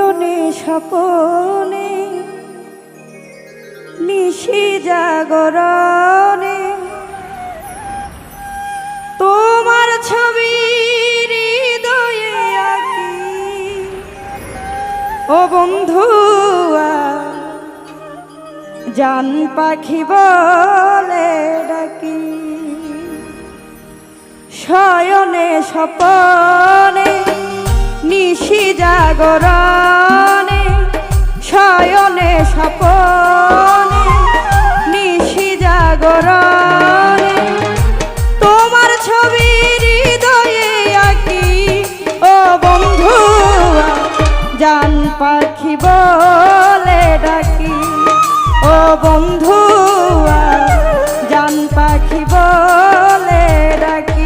শয়নে স্বপনে নিশি জাগরণে তোমার ছবি হৃদয়ে আঁকি। ও বন্ধুয়া জান পাখি বলে ডাকি। শয়নে স্বপনে নিশি জাগরণে শয়নে স্বপনে নিশি জাগরণে তোমার ছবি হৃদয়ে আঁকি। ও বন্ধু জান পাখি বলে ডাকি। ও বন্ধু জান পাখি বলে ডাকি।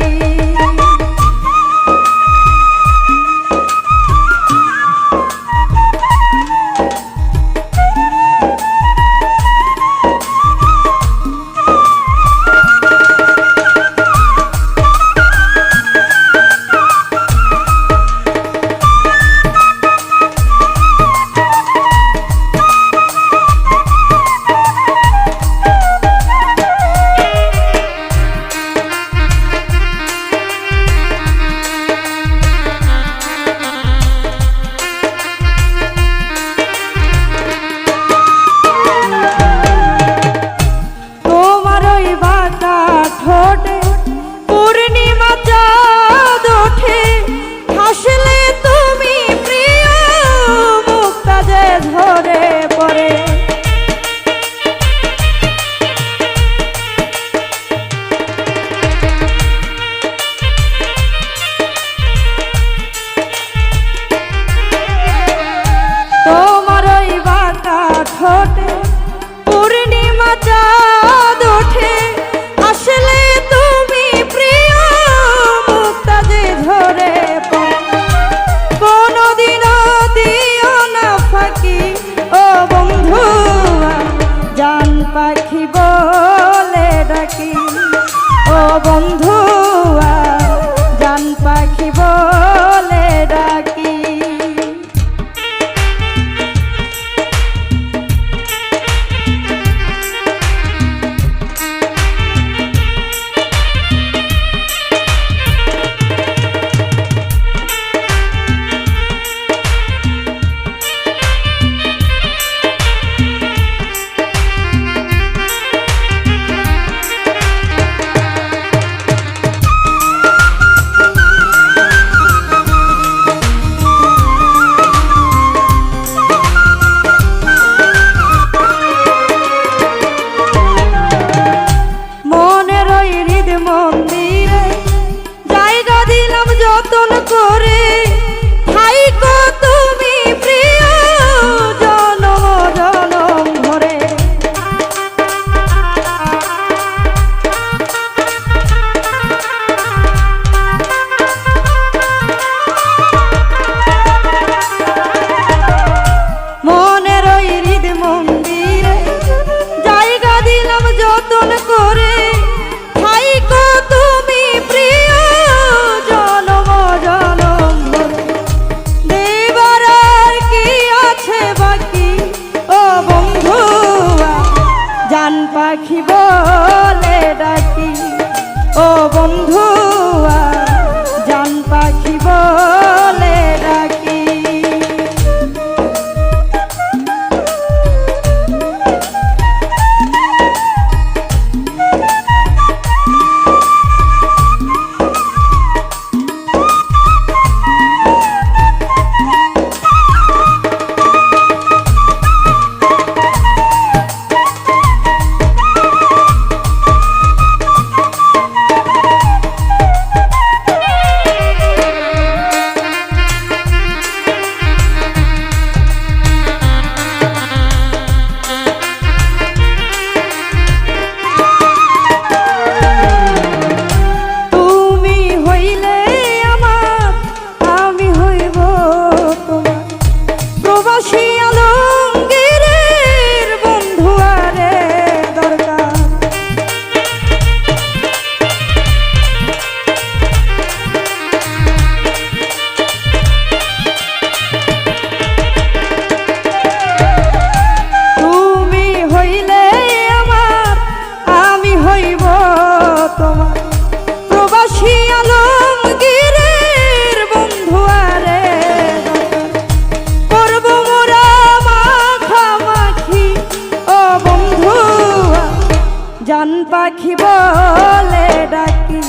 পাখি বলে ডাকি,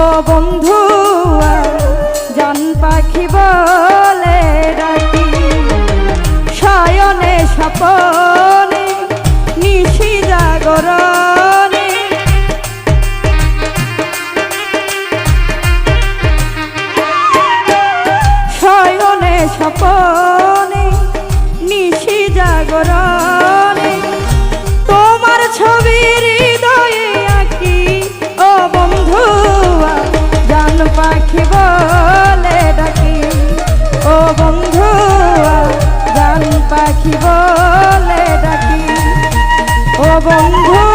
ও বন্ধু জান পাখি বলে ডাকি। শয়নে স্বপনে নিশি জাগরণে, শয়নে স্বপনে নিশি জাগরণে তোমার ছবি হৃদয়ে আঁকি, ও বন্ধু জান পাখি বলে ডাকি, ও বন্ধু জান পাখি বলে ডাকি, ও বন্ধু